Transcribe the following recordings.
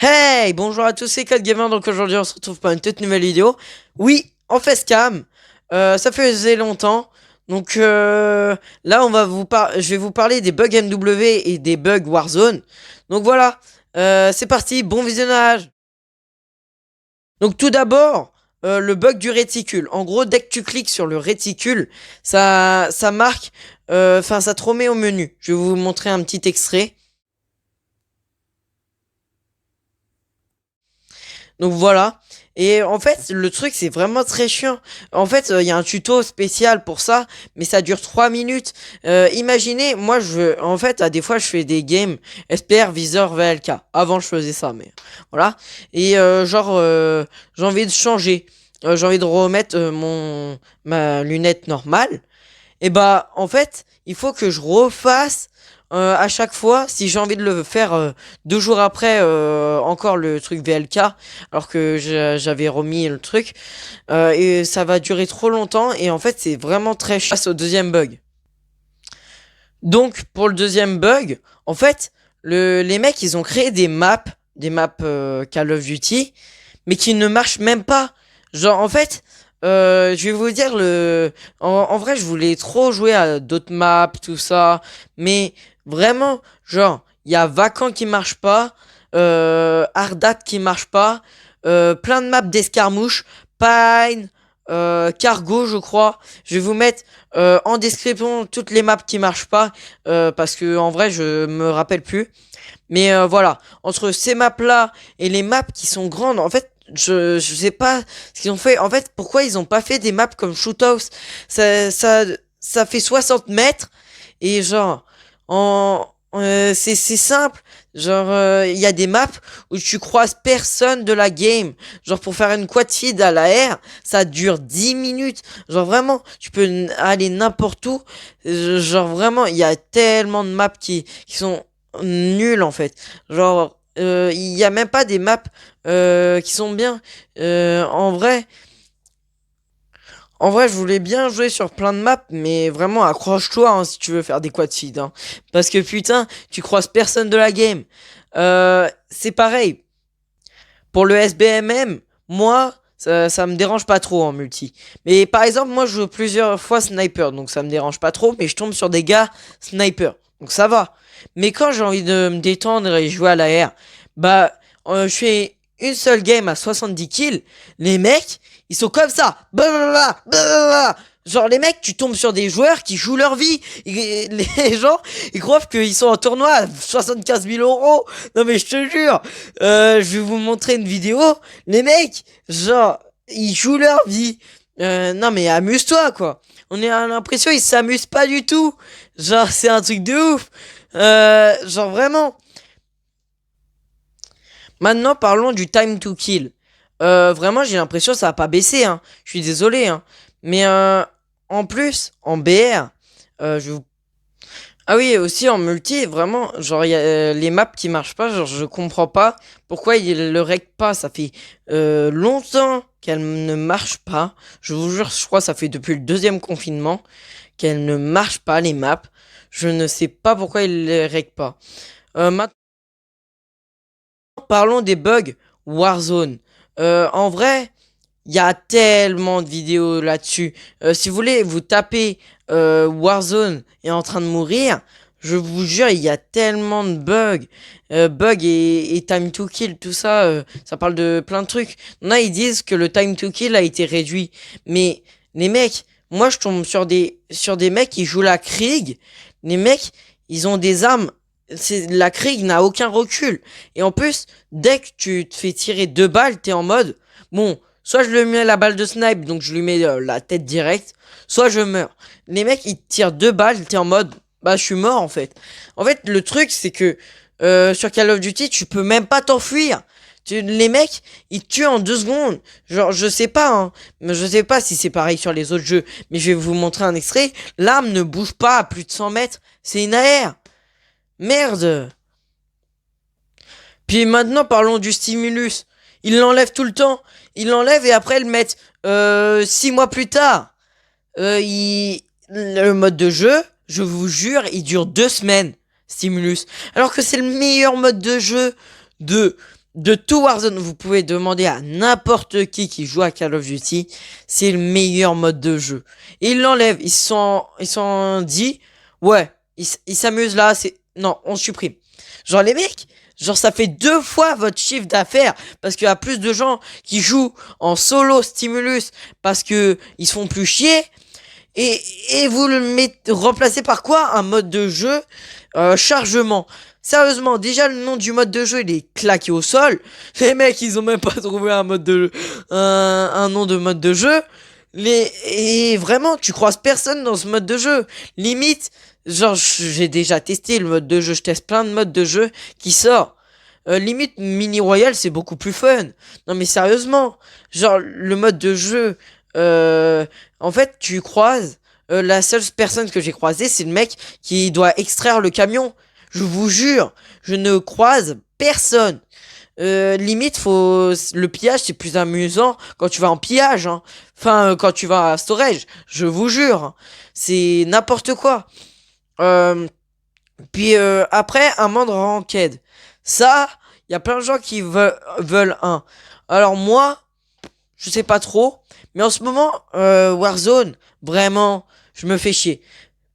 Hey, bonjour à tous, c'est Code Gamer, donc aujourd'hui on se retrouve pour une toute nouvelle vidéo. Oui, en facecam, ça faisait longtemps, donc là je vais vous parler des bugs MW et des bugs Warzone. Donc voilà, c'est parti, bon visionnage. Donc tout d'abord, le bug du réticule. En gros, dès que tu cliques sur le réticule, ça marque, enfin ça te remet au menu. Je vais vous montrer un petit extrait. Donc voilà. Et en fait, le truc, c'est vraiment très chiant. En fait, il y a un tuto spécial pour ça, mais ça dure 3 minutes. Imaginez, moi, en fait, à des fois, je fais des games SPR, Visor, VLK. Avant, je faisais ça, mais voilà. Et j'ai envie de changer. J'ai envie de remettre ma lunette normale. Et bah, en fait, il faut que je refasse à chaque fois, si j'ai envie de le faire 2 jours après, encore le truc VLK, alors que j'avais remis le truc, et ça va durer trop longtemps, et en fait, c'est vraiment très chiant. Au deuxième bug. Donc, pour le deuxième bug, en fait, les mecs, ils ont créé des maps Call of Duty, mais qui ne marchent même pas. Genre, en fait, je vais vous dire en vrai, je voulais trop jouer à d'autres maps, tout ça, mais vraiment, genre, il y a Vacant qui marche pas, Ardat qui marche pas, plein de maps d'escarmouche, Pine, Cargo, je crois. Je vais vous mettre en description toutes les maps qui marchent pas, parce que en vrai, je me rappelle plus. Mais voilà, entre ces maps-là et les maps qui sont grandes, en fait, je sais pas ce qu'ils ont fait. En fait, pourquoi ils ont pas fait des maps comme Shoothouse? Ça fait 60 mètres et genre, c'est simple. Genre, il y a des maps où tu croises personne de la game. Genre, pour faire une quad feed à la air, ça dure 10 minutes. Genre, vraiment, tu peux aller n'importe où. Genre, vraiment, il y a tellement de maps qui sont nul en fait. Genre, il y a même pas des maps qui sont bien. En vrai, je voulais bien jouer sur plein de maps, mais vraiment accroche-toi hein, si tu veux faire des quad feed, hein. Parce que putain, tu croises personne de la game. C'est pareil. Pour le SBMM, moi, ça me dérange pas trop en multi. Mais par exemple, moi, je joue plusieurs fois sniper, donc ça me dérange pas trop, mais je tombe sur des gars sniper. Donc ça va. Mais quand j'ai envie de me détendre et jouer à la R, bah, je fais une seule game à 70 kills. Les mecs, ils sont comme ça. Blablabla, blablabla. Genre les mecs, tu tombes sur des joueurs qui jouent leur vie. Les gens, ils croient qu'ils sont en tournoi à 75 000 euros. Non mais je te jure, je vais vous montrer une vidéo. Les mecs, genre, ils jouent leur vie. Non mais amuse-toi quoi. On a l'impression ils s'amusent pas du tout. Genre c'est un truc de ouf. Genre vraiment. Maintenant parlons du time to kill. Vraiment j'ai l'impression que ça a pas baissé. Hein. Je suis désolé. Hein. Mais en plus en BR, je vais vous ah oui, aussi en multi, vraiment, genre, il y a les maps qui marchent pas, genre, je comprends pas pourquoi ils le règlent pas. Ça fait longtemps qu'elle ne marche pas. Je vous jure, je crois que ça fait depuis le deuxième confinement qu'elle ne marche pas, les maps. Je ne sais pas pourquoi ils les règlent pas. Maintenant, parlons des bugs Warzone. En vrai, il y a tellement de vidéos là-dessus. Si vous voulez, vous tapez Warzone est en train de mourir. Je vous jure, il y a tellement de bugs. Bugs et time to kill, tout ça, ça parle de plein de trucs. Là, ils disent que le time to kill a été réduit. Mais les mecs, moi je tombe sur des mecs qui jouent la Krieg. Les mecs, ils ont des armes. La Krieg n'a aucun recul. Et en plus, dès que tu te fais tirer 2 balles, t'es en mode, bon, soit je lui mets la balle de snipe, donc je lui mets la tête directe, soit je meurs. Les mecs, ils tirent 2 balles, t'es en mode, bah, je suis mort, en fait. En fait, le truc, c'est que, sur Call of Duty, tu peux même pas t'enfuir. Les mecs, ils te tuent en 2 secondes. Genre, je sais pas, hein. Mais je sais pas si c'est pareil sur les autres jeux. Mais je vais vous montrer un extrait. L'arme ne bouge pas à plus de 100 mètres. C'est une AR. Merde. Puis maintenant, parlons du stimulus. Ils l'enlèvent tout le temps. Ils l'enlèvent et après, ils le mettent 6 mois plus tard. Le mode de jeu, je vous jure, il dure 2 semaines. Stimulus. Alors que c'est le meilleur mode de jeu de De tout Warzone, vous pouvez demander à n'importe qui joue à Call of Duty, c'est le meilleur mode de jeu. Et ils l'enlèvent, ils sont dit, ouais, ils s'amusent là, c'est, non, on supprime. Genre les mecs, genre ça fait 2 fois votre chiffre d'affaires parce qu'il y a plus de gens qui jouent en solo stimulus parce que ils se font plus chier. Et vous le mettez, remplacez par quoi? Un mode de jeu chargement. Sérieusement, déjà le nom du mode de jeu il est claqué au sol. Les mecs ils ont même pas trouvé un mode de un nom de mode de jeu. Et vraiment tu croises personne dans ce mode de jeu. Limite, genre j'ai déjà testé le mode de jeu, je teste plein de modes de jeu qui sort. Limite mini royal c'est beaucoup plus fun. Non mais sérieusement, genre le mode de jeu en fait tu croises la seule personne que j'ai croisée c'est le mec qui doit extraire le camion. Je vous jure, je ne croise personne. Limite, le pillage, c'est plus amusant quand tu vas en pillage, hein. Enfin, quand tu vas à storage, je vous jure. Hein. C'est n'importe quoi. Euh, Puis après, un mode ranked. Ça, il y a plein de gens qui veulent un. Alors moi, je sais pas trop. Mais en ce moment, Warzone, vraiment, je me fais chier.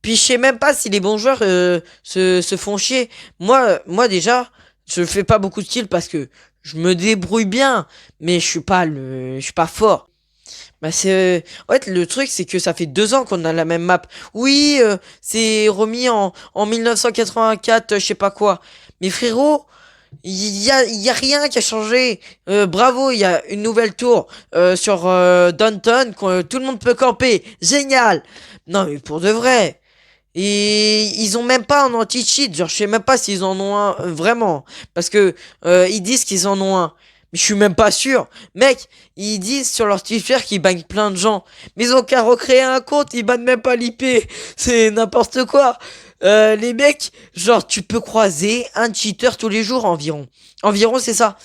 Puis je sais même pas si les bons joueurs se font chier. Moi déjà, je fais pas beaucoup de kills parce que je me débrouille bien, mais je suis pas fort. Bah en fait le truc c'est que ça fait 2 ans qu'on a la même map. Oui, c'est remis en 1984, je sais pas quoi. Mais frérot, il y a rien qui a changé. Bravo, il y a une nouvelle tour sur Downton que tout le monde peut camper. Génial. Non mais pour de vrai. Et ils ont même pas un anti-cheat, genre je sais même pas s'ils en ont un vraiment, parce que ils disent qu'ils en ont un, mais je suis même pas sûr. Mec, ils disent sur leur Twitter qu'ils bannent plein de gens, mais ils ont qu'à recréer un compte, ils bannent même pas l'IP, c'est n'importe quoi. Les mecs, genre tu peux croiser un cheater tous les jours environ c'est ça.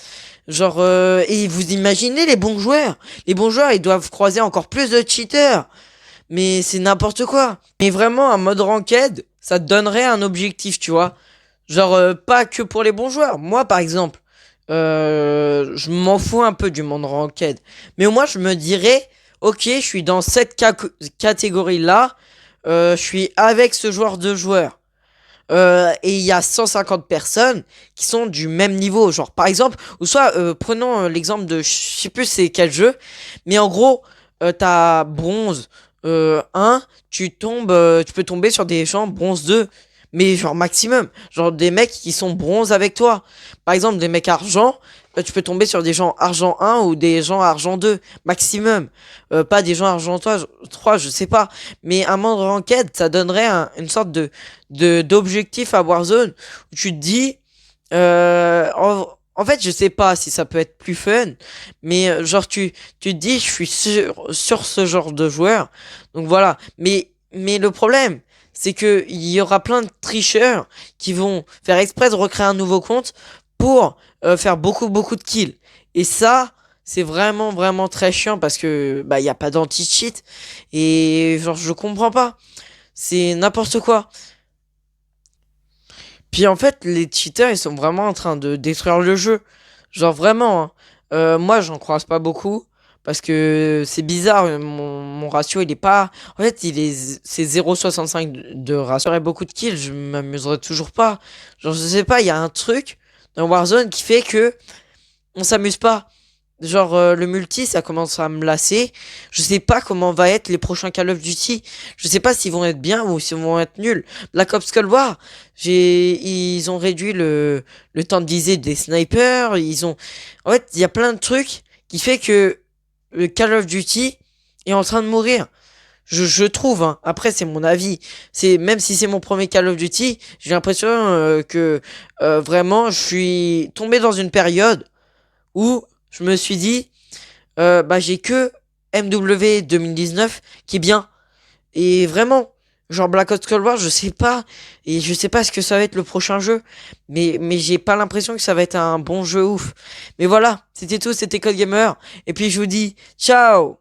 Genre et vous imaginez les bons joueurs ils doivent croiser encore plus de cheaters. Mais c'est n'importe quoi. Mais vraiment, un mode ranked, ça te donnerait un objectif, tu vois. Genre, pas que pour les bons joueurs. Moi, par exemple, je m'en fous un peu du monde ranked. Mais au moins, je me dirais, ok, je suis dans cette catégorie-là. Je suis avec ce joueur de joueur. Et il y a 150 personnes qui sont du même niveau. Genre, par exemple, ou soit, prenons l'exemple de, je sais plus c'est quel jeu. Mais en gros, t'as bronze. 1, tu peux tomber sur des gens bronze 2, mais genre maximum, genre des mecs qui sont bronze avec toi. Par exemple, des mecs argent, tu peux tomber sur des gens argent 1 ou des gens argent 2, maximum. Pas des gens argent 3, je sais pas. Mais un monde ranked, ça donnerait une sorte d'objectif à Warzone où tu te dis, en fait, je sais pas si ça peut être plus fun, mais genre tu te dis, je suis sur ce genre de joueur, donc voilà. Mais le problème, c'est que il y aura plein de tricheurs qui vont faire exprès de recréer un nouveau compte pour faire beaucoup de kills. Et ça, c'est vraiment très chiant parce que bah il y a pas d'anti-cheat et genre je comprends pas. C'est n'importe quoi. Puis en fait, les cheaters, ils sont vraiment en train de détruire le jeu. Genre vraiment, hein. Moi, j'en croise pas beaucoup. Parce que c'est bizarre, mon ratio, il est pas... En fait, c'est 0,65 de ratio. J'aurais beaucoup de kills, je m'amuserais toujours pas. Genre, je sais pas, il y a un truc dans Warzone qui fait que on s'amuse pas. Genre, le multi, ça commence à me lasser. Je sais pas comment va être les prochains Call of Duty. Je sais pas s'ils vont être bien ou s'ils vont être nuls. Black Ops Cold War, ils ont réduit le temps de viser des snipers. En fait, il y a plein de trucs qui fait que le Call of Duty est en train de mourir. Je trouve, hein. Après, c'est mon avis. Même si c'est mon premier Call of Duty, j'ai l'impression que vraiment, je suis tombé dans une période où je me suis dit, bah j'ai que MW 2019 qui est bien. Et vraiment, genre Black Ops Cold War, je sais pas. Et je sais pas ce que ça va être le prochain jeu. Mais j'ai pas l'impression que ça va être un bon jeu ouf. Mais voilà, c'était tout, c'était Code Gamer. Et puis je vous dis, ciao!